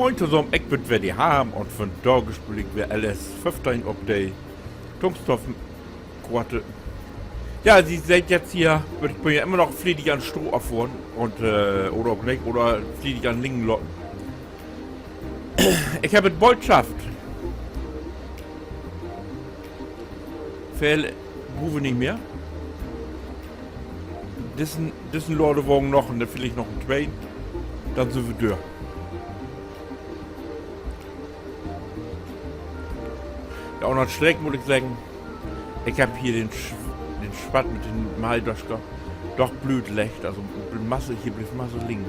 Moin zusammen, ich bin wer die haben und von da gespielt wir alles 15 Update. Tungstoffen, Quarte. Ja, sie seht jetzt hier, ich bin ja immer noch fließig an Stroh auffahren und, oder auch nicht, oder fließig an Lingen locken. Ich habe es bald geschafft. Fehl, rufe nicht mehr. Diesen Leute wogen noch und dann vielleicht noch ein Train. Dann sind wir durch. Ja, und dann schräg muss ich sagen, ich habe hier den Spatt mit dem Maldoschka doch blöd lecht, also Masse, hier bleibt Masse liegen.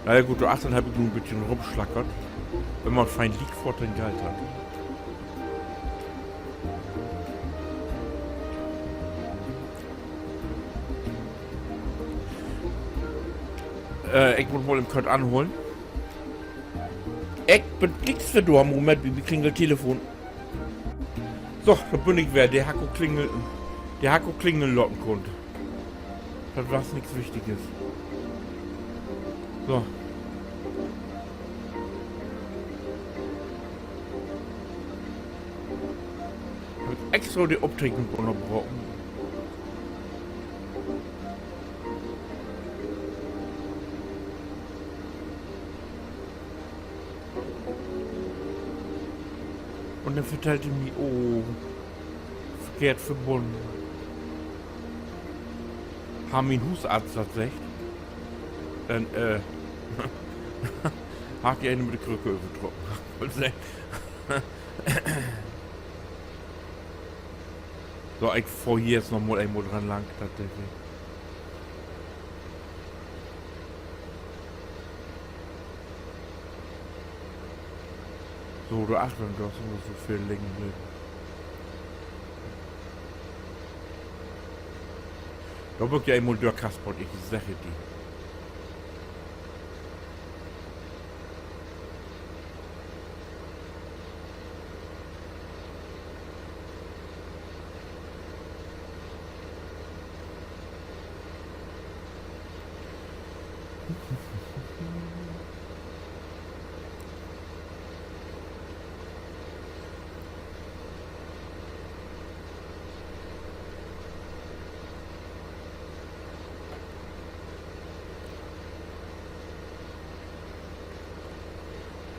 Na ja gut, du 18 habe ich nur ein bisschen rumschlackert, wenn man fein liegt vor den Geld hat. Ich muss mal im Code anholen. Ich bin nix für du am Moment, wie klingelt Telefon. So, da bin ich wer, der Hacko klingeln locken konnte. Das war nichts Wichtiges. So. Hab ich extra die Optiken unterbrochen. Und dann verteilte mir, oh, verkehrt verbunden. Haben wir einen Husarzt tatsächlich? Dann, hat die eine mit der Krücke übertroffen. So, ich fahr hier jetzt noch mal irgendwo dran lang, tatsächlich. So, du Achtung, du hast immer so viel liegen bleiben. Da wirkt ja immer der Kasper, ich sage die.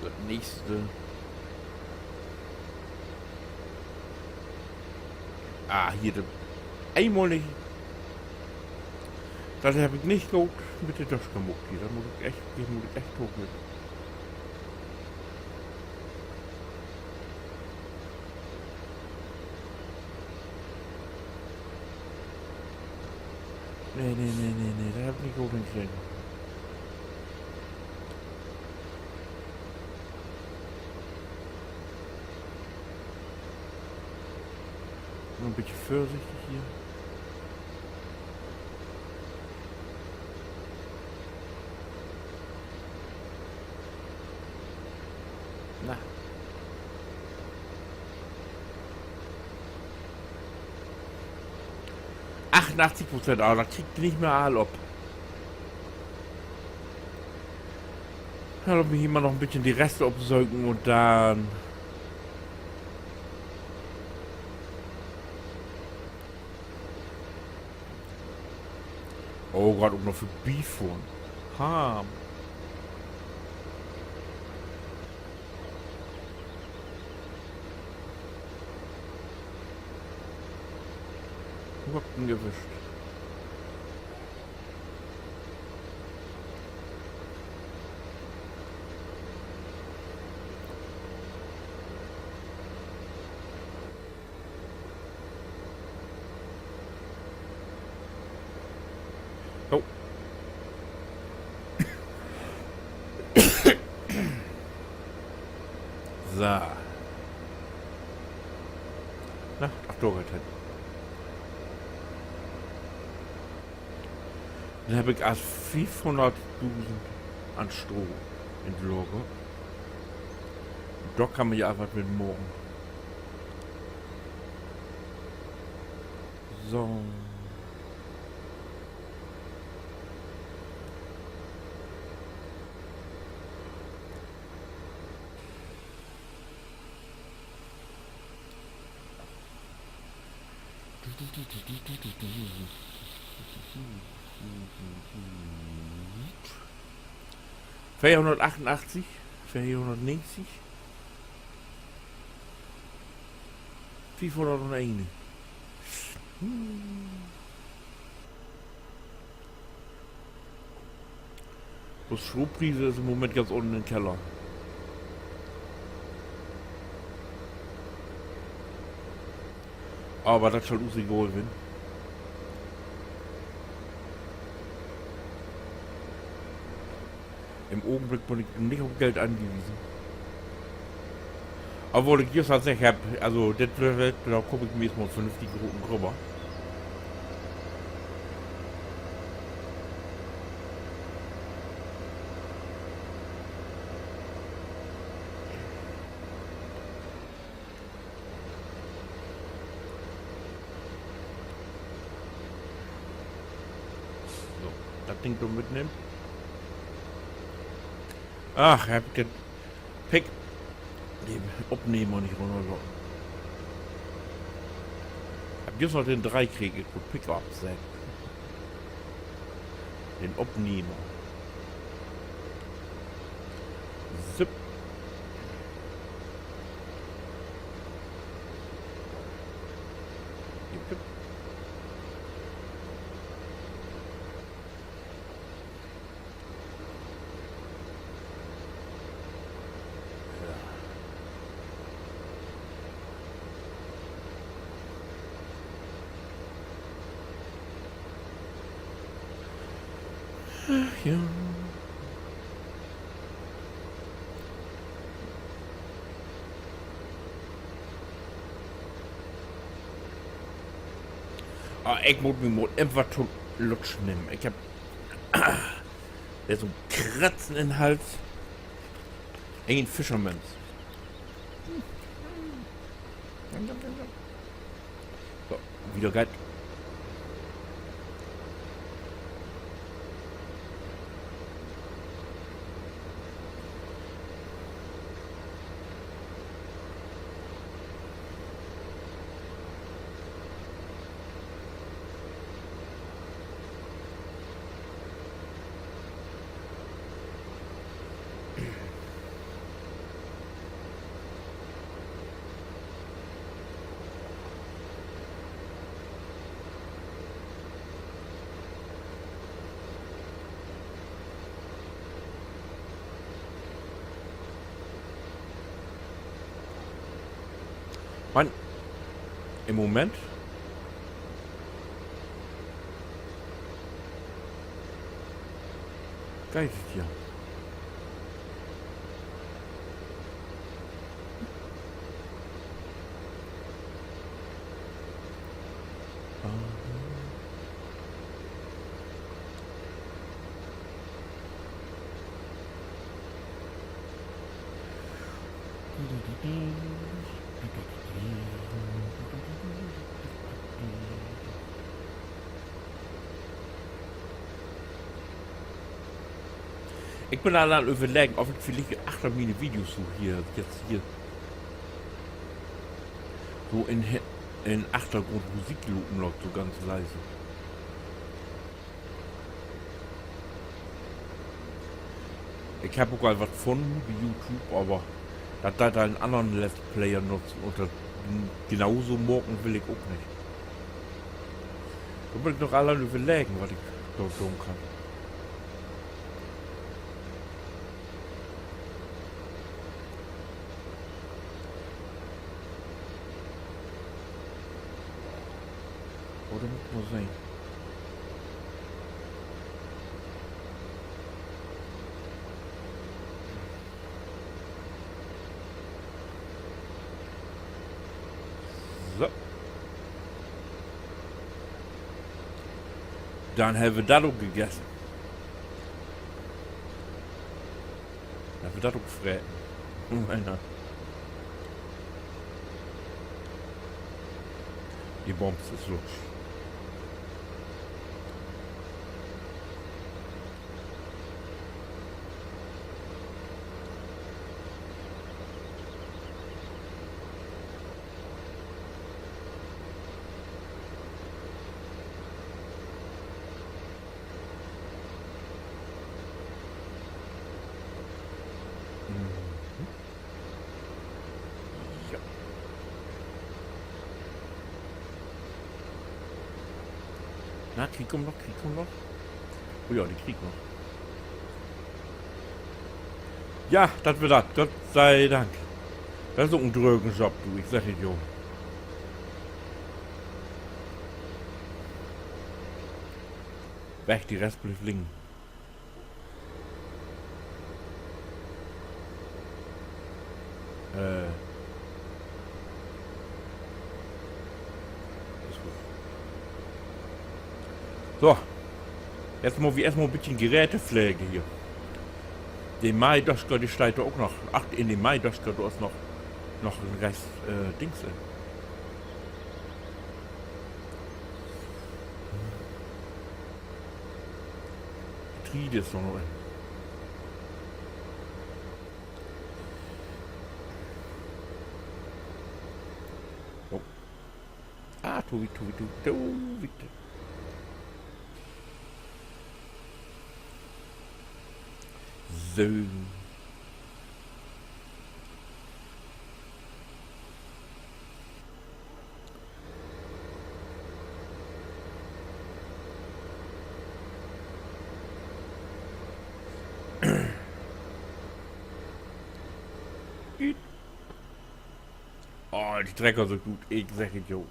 Das nächste. Ah, hier der. Einmal nicht. Das habe ich nicht gut mit der Doschka gemacht. Da muss ich echt hoch mit. Nee, da habe ich nicht gut hinkriegen. Nur ein bisschen vorsichtig hier. Na. 88%, aber da kriegt ihr nicht mehr Aal ab. Dann mich immer noch ein bisschen die Reste absäugen und dann. Oh Gott, um noch für Beefon. Ha. Überhaupt gewischt. Oh. So. Na, ach, Dorit. Dann habe ich erst 500.000 an Stroh entlogen. Da kann man ja einfach mit morgen. So. ...488... ...490... ...501... ...das Strompreise ist im Moment ganz unten im Keller. Aber das soll uns egal werden. Im Augenblick bin ich nicht auf Geld angewiesen. Obwohl ich just tatsächlich habe, also das wird, da gucke ich mir jetzt mal vernünftig roten rüber. So, das Ding da mitnehmen. Ach, ich hab den Pick. Den Abnehmer nicht runterlocken. Hab jetzt noch den 3 kriege ich gut Pickup sein. Den Abnehmer. Zip. Zip. Ja. Ah, ich muss mir mal einfach zu lutschen nehmen. Ich hab der so ein Kratzen in den Hals. Ein Fischermanns. So, wieder geil. Mann, im Moment geil ist hier. Ich bin allein überlegen, ob ich vielleicht achter meine Videos so hier, jetzt hier. So in Achtergrund Musiklupen noch so ganz leise. Ich habe auch was gefunden wie YouTube, aber dass da einen anderen Let's Player nutzen und das genauso morgen will ich auch nicht. Da bin ich noch allein überlegen, was ich dort tun kann. Oder muss man sein? So. Dann haben wir das auch gegessen. Dann haben wir das auch gefressen. Meiner. Die Bombs ist lutsch. Na, Krieg kommt noch, Krieg kommt noch. Oh ja, die Krieg noch. Ja, das wird das. Gott sei Dank. Das ist so ein drögen Job, du. Ich sag dir, jo. Weg, die Rest bleibt liegen. So. Jetzt mal wie erstmal ein bisschen Gerätepflege hier. Den Maidoschka, die steht da auch noch. Ach, in dem Maidoschka, du hast noch ein Rest Dings. Triede ist noch. Oh. Ah, tu. So. Oh, die Trecker so gut. Ich sag es, jo.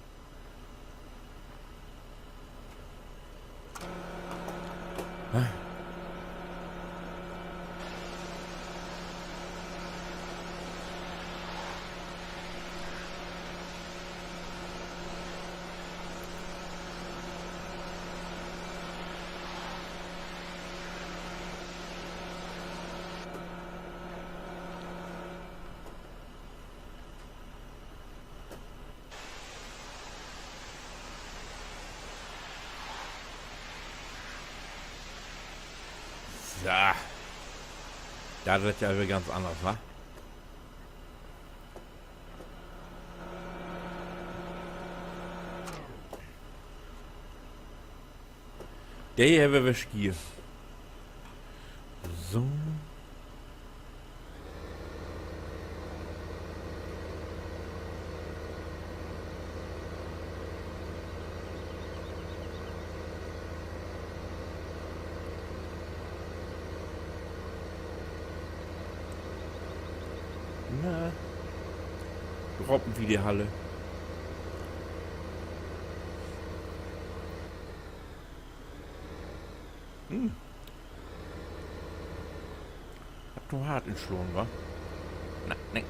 Ja. Da wird ja wieder ganz anders, wa? Der hier haben wir Skier. So. Na. Robben wie die Halle. Hab du hart entschlossen, wa? Nein.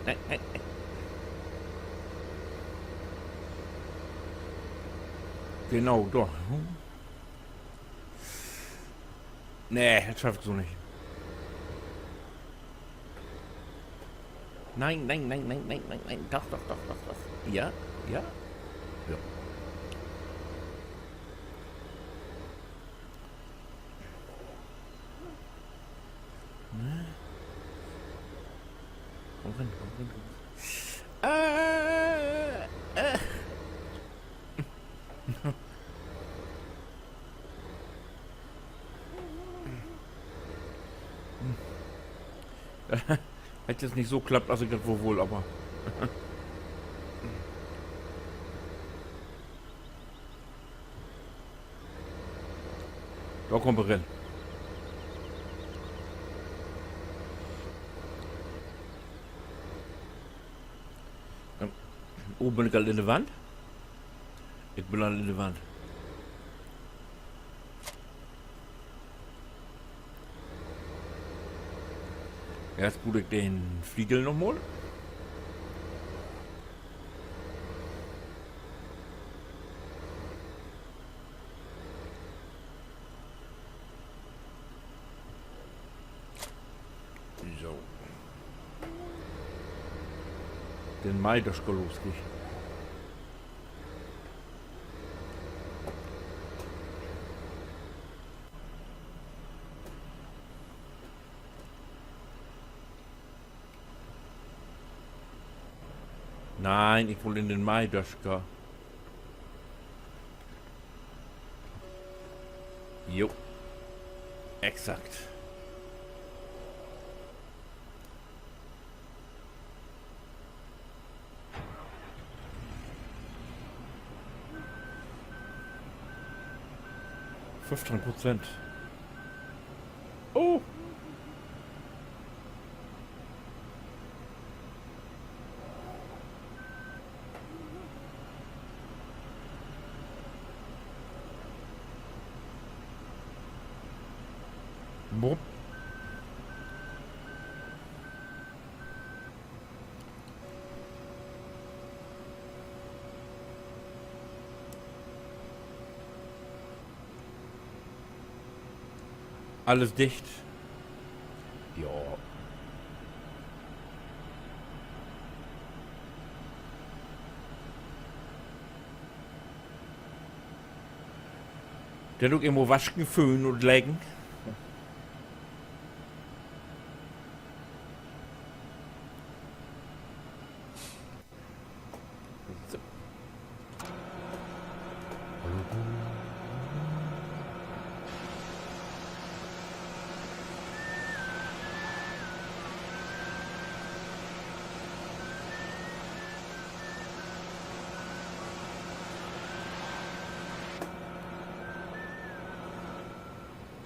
Genau, doch. Nee, das schafft so nicht. Nein. Doch. Ja. Ja. Komm rein. Hätte jetzt nicht so klappt, also ich das wohl, aber. Da kommen wir rein. Oben bin ich halt in der Wand. Ich bin halt in der Wand. Erst bude ich den Fliegel nochmal. So. Den Maidoschka losgeht. Nein, ich will in den Maidoschka. Jo. Exakt. 15%. Oh! Bob. Alles dicht. Ja. Der tut irgendwo waschen, föhnen und legen. So.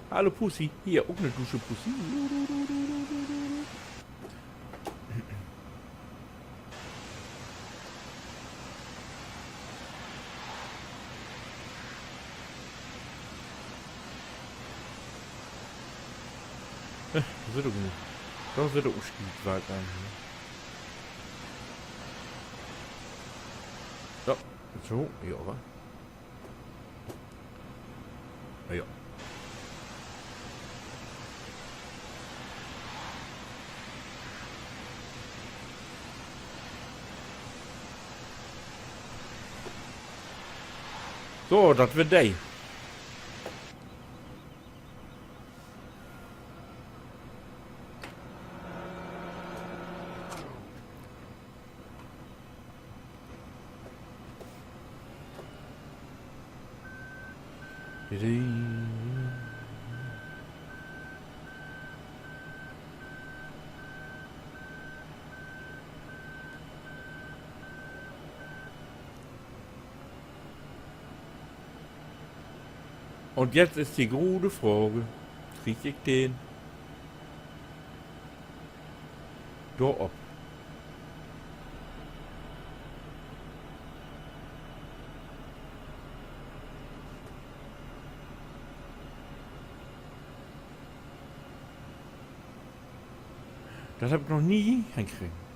Hallo Pussy, hier, auch eine Dusche, Pussy. Da sind doch genug. Da sind doch auch Wald an. Ja, so, ja, wa? Ja. So, das wird der. Und jetzt ist die gute Frage, krieg ich den da ab? Das habe ich noch nie hinkriegen.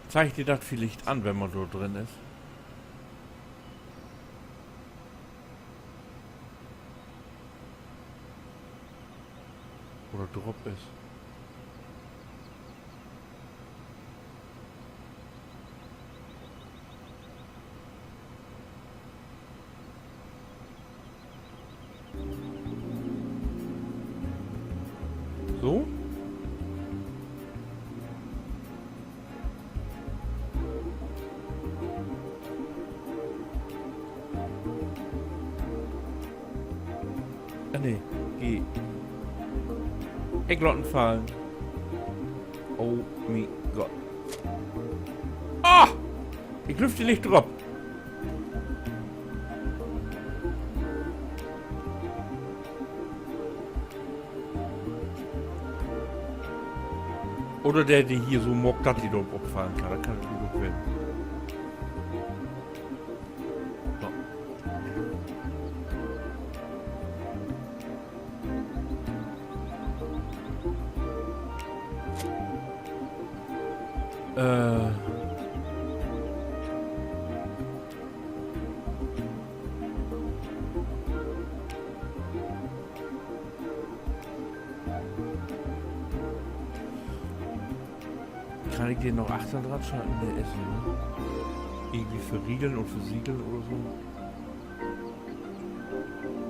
Zeigt dir das vielleicht an, wenn man so drin ist? Oder Drop ist? So? Ah ne, geh. Ecklotten fallen. Oh mein Gott. Ah! Ich lüfte nicht drauf. Oder der, der hier so mockt hat, die dort abfahren kann. Da kann es gut werden. So. Kann ich den noch 18 dran schalten? Ne, essen, ne? Irgendwie für Riegeln und für Siegeln oder so.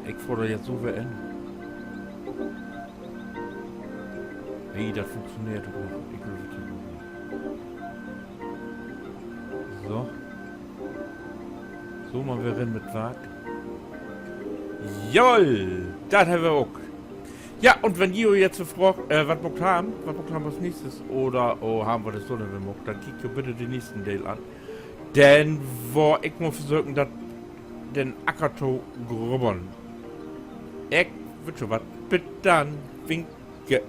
Ich fordere jetzt so wer an. Hey, das funktioniert doch noch. Ich will das nicht. So. So, mal wir rennen mit Wag. Jawoll! Das haben wir auch. Ja, und wenn ihr jetzt so fragt, was wir als nächstes, oder, oh, haben wir das so nicht gemacht, dann kickt ihr bitte den nächsten Teil an. Denn, wo ich muss versuchen, dass den Acker zu grubbern. Ich, wird schon was, bitte dann, winke.